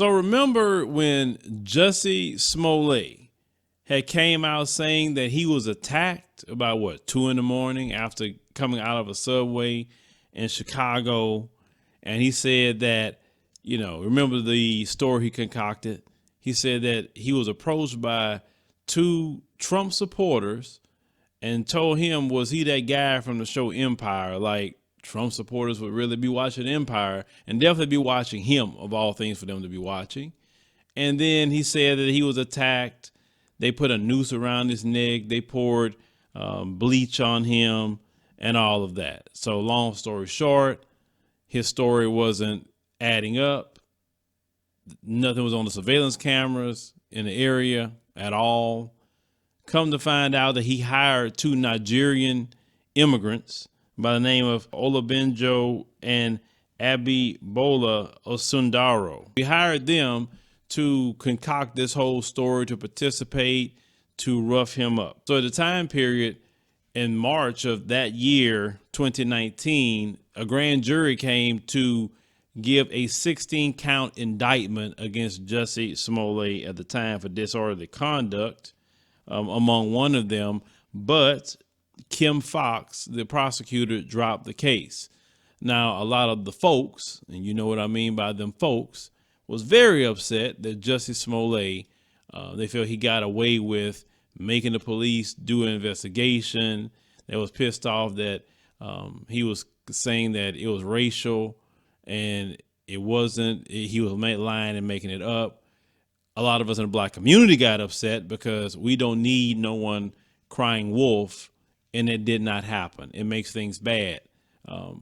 So remember when Jussie Smollett had came out saying that he was attacked about what, 2 a.m. after coming out of a subway in Chicago. And he said that, remember the story he concocted? He said that he was approached by 2 Trump supporters and told him, was he that guy from the show Empire? Like, Trump supporters would really be watching Empire and definitely be watching him, of all things for them to be watching. And then he said that he was attacked. They put a noose around his neck. They poured bleach on him and all of that. So long story short, his story wasn't adding up. Nothing was on the surveillance cameras in the area at all. Come to find out that he hired 2 Nigerian immigrants by the name of Olabenjo and Abibola Osundaro. He hired them to concoct this whole story, to participate, to rough him up. So at the time period in March of that year, 2019, a grand jury came to give a 16-count indictment against Jussie Smollett at the time for disorderly conduct, among one of them, but Kim Foxx, the prosecutor, dropped the case. Now, a lot of the folks, and you know what I mean by them folks, was very upset that Jussie Smollett, they felt he got away with making the police do an investigation. They was pissed off that he was saying that it was racial and it wasn't. He was lying and making it up. A lot of us in the black community got upset because we don't need no one crying wolf, and it did not happen. It makes things bad.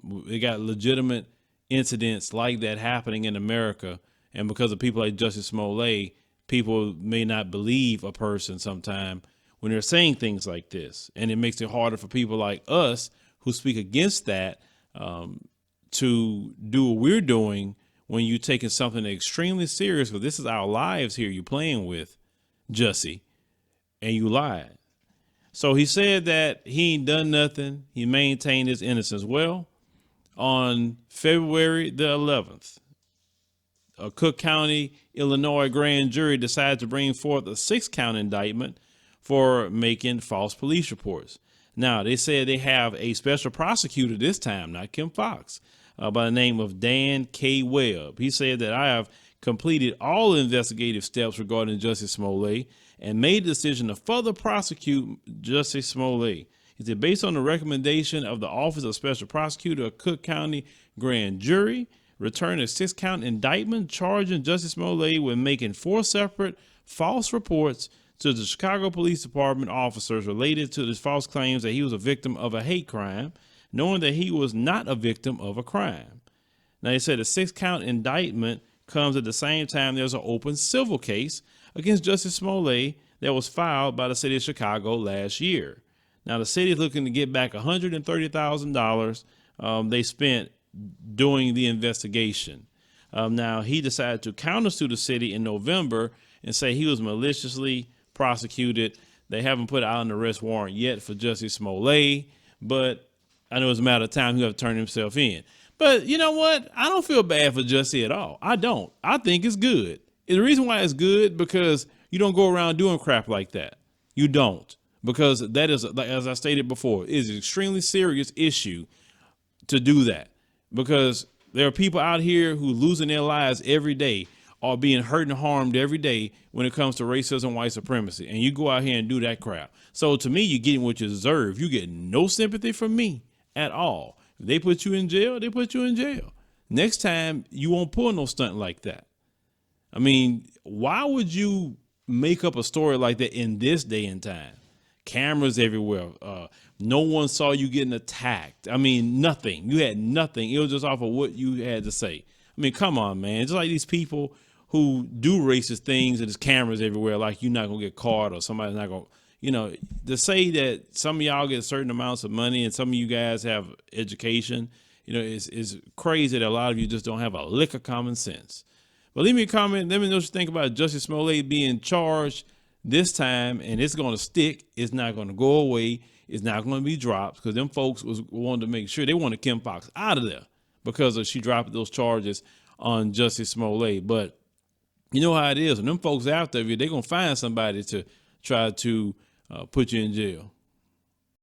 We got legitimate incidents like that happening in America. And because of people like Jussie Smollett, people may not believe a person sometime when they're saying things like this. And it makes it harder for people like us who speak against that to do what we're doing when you're taking something extremely serious. Because this is our lives here you're playing with, Jussie, and you lied. So he said that he ain't done nothing. He maintained his innocence. Well, on February the 11th, a Cook County, Illinois grand jury decided to bring forth a 6-count indictment for making false police reports. Now, they said they have a special prosecutor this time, not Kim Foxx, by the name of Dan K. Webb. He said that I have completed all investigative steps regarding Jussie Smollett and made the decision to further prosecute Jussie Smollett. He said, based on the recommendation of the Office of Special Prosecutor of Cook County Grand Jury, returned a 6-count indictment charging Jussie Smollett with making 4 separate false reports to the Chicago Police Department officers related to the false claims that he was a victim of a hate crime, knowing that he was not a victim of a crime. Now, they said a 6-count indictment comes at the same time there's an open civil case against Jussie Smollett that was filed by the city of Chicago last year. Now, the city is looking to get back $130,000 they spent doing the investigation. Now, he decided to countersue the city in November and say he was maliciously prosecuted. They haven't put out an arrest warrant yet for Jussie Smollett, but I know it's a matter of time he'll have to turn himself in. But you know what? I don't feel bad for Jussie at all. I don't. I think it's good. And the reason why it's good, because you don't go around doing crap like that. You don't. Because that is, as I stated before, is an extremely serious issue to do that. Because there are people out here who losing their lives every day or being hurt and harmed every day when it comes to racism, white supremacy. And you go out here and do that crap. So to me, you're getting what you deserve. You get no sympathy from me at all. If they put you in jail, they put you in jail. Next time, you won't pull no stunt like that. I mean, why would you make up a story like that in this day and time? Cameras everywhere. No one saw you getting attacked. I mean, nothing. You had nothing. It was just off of what you had to say. I mean, come on, man. Just like these people who do racist things and there's cameras everywhere, like you're not going to get caught or somebody's not going to, to say that some of y'all get certain amounts of money and some of you guys have education, is crazy that a lot of you just don't have a lick of common sense. But leave me a comment. Let me know what you think about Jussie Smollett being charged this time, and it's going to stick. It's not going to go away. It's not going to be dropped because them folks wanted to make sure they wanted Kim Foxx out of there because she dropped those charges on Jussie Smollett. But You know how it is. When them folks after you, they're going to find somebody to try to put you in jail.